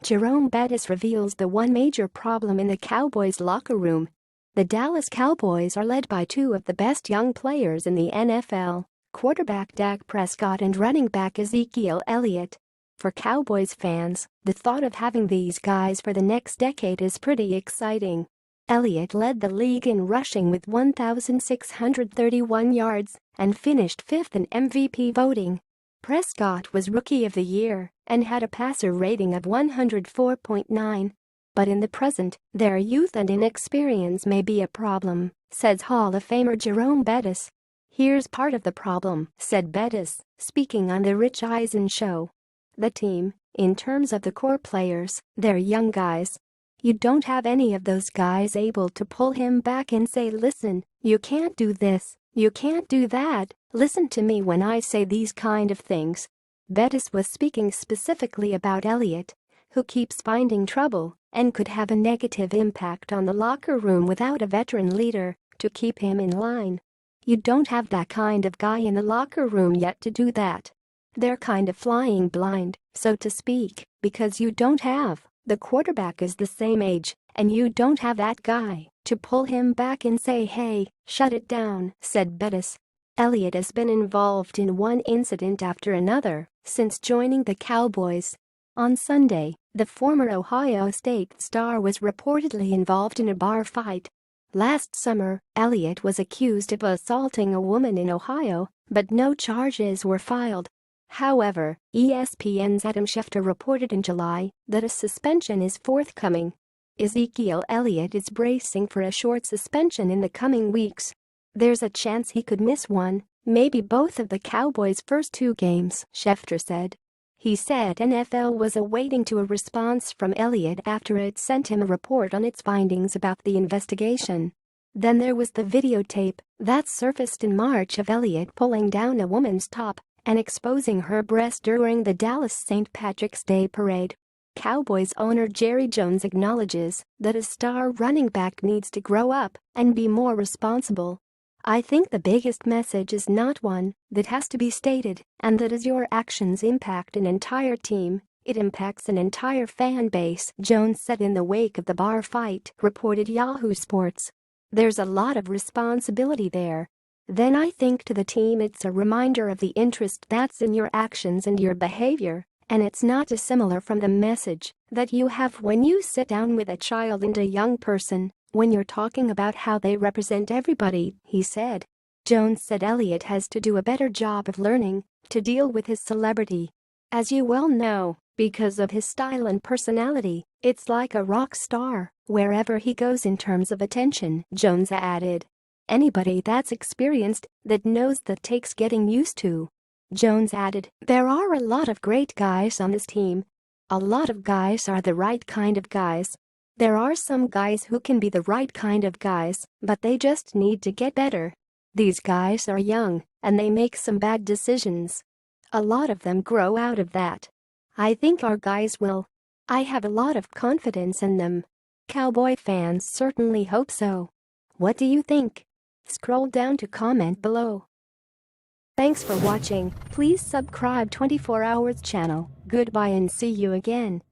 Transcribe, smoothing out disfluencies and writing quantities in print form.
Jerome Bettis reveals the one major problem in the Cowboys locker room. The Dallas Cowboys are led by two of the best young players in the NFL, quarterback Dak Prescott and running back Ezekiel Elliott. For Cowboys fans, the thought of having these guys for the next decade is pretty exciting. Elliott led the league in rushing with 1,631 yards and finished fifth in MVP voting. Prescott was Rookie of the Year and had a passer rating of 104.9. But in the present, their youth and inexperience may be a problem, says Hall of Famer Jerome Bettis. Here's part of the problem, said Bettis, speaking on The Rich Eisen Show. The team, in terms of the core players, they're young guys. You don't have any of those guys able to pull him back and say, listen, you can't do this, you can't do that, listen to me when I say these kind of things. Bettis was speaking specifically about Elliott, who keeps finding trouble and could have a negative impact on the locker room without a veteran leader to keep him in line. You don't have that kind of guy in the locker room yet to do that. They're kind of flying blind, so to speak, because you don't have. The quarterback is the same age, and you don't have that guy to pull him back and say, hey, shut it down, said Bettis. Elliott has been involved in one incident after another since joining the Cowboys. On Sunday, the former Ohio State star was reportedly involved in a bar fight. Last summer, Elliott was accused of assaulting a woman in Ohio, but no charges were filed. However, ESPN's Adam Schefter reported in July that a suspension is forthcoming. Ezekiel Elliott is bracing for a short suspension in the coming weeks. There's a chance he could miss one, maybe both of the Cowboys' first two games, Schefter said. He said NFL was awaiting a response from Elliott after it sent him a report on its findings about the investigation. Then there was the videotape that surfaced in March of Elliott pulling down a woman's top and exposing her breast during the Dallas St. Patrick's Day parade. Cowboys owner Jerry Jones acknowledges that a star running back needs to grow up and be more responsible. I think the biggest message is not one that has to be stated, and that as your actions impact an entire team, it impacts an entire fan base, Jones said in the wake of the bar fight, reported Yahoo Sports. There's a lot of responsibility there. Then I think to the team it's a reminder of the interest that's in your actions and your behavior, and it's not dissimilar from the message that you have when you sit down with a child and a young person, when you're talking about how they represent everybody, he said. Jones said Elliott has to do a better job of learning to deal with his celebrity. As you well know, because of his style and personality, it's like a rock star wherever he goes in terms of attention, Jones added. Anybody that's experienced that knows that takes getting used to. Jones added, there are a lot of great guys on this team. A lot of guys are the right kind of guys. There are some guys who can be the right kind of guys, but they just need to get better. These guys are young, and they make some bad decisions. A lot of them grow out of that. I think our guys will. I have a lot of confidence in them. Cowboy fans certainly hope so. What do you think? Scroll down to comment below. Thanks for watching. Please subscribe 24 Hours channel. Goodbye and see you again.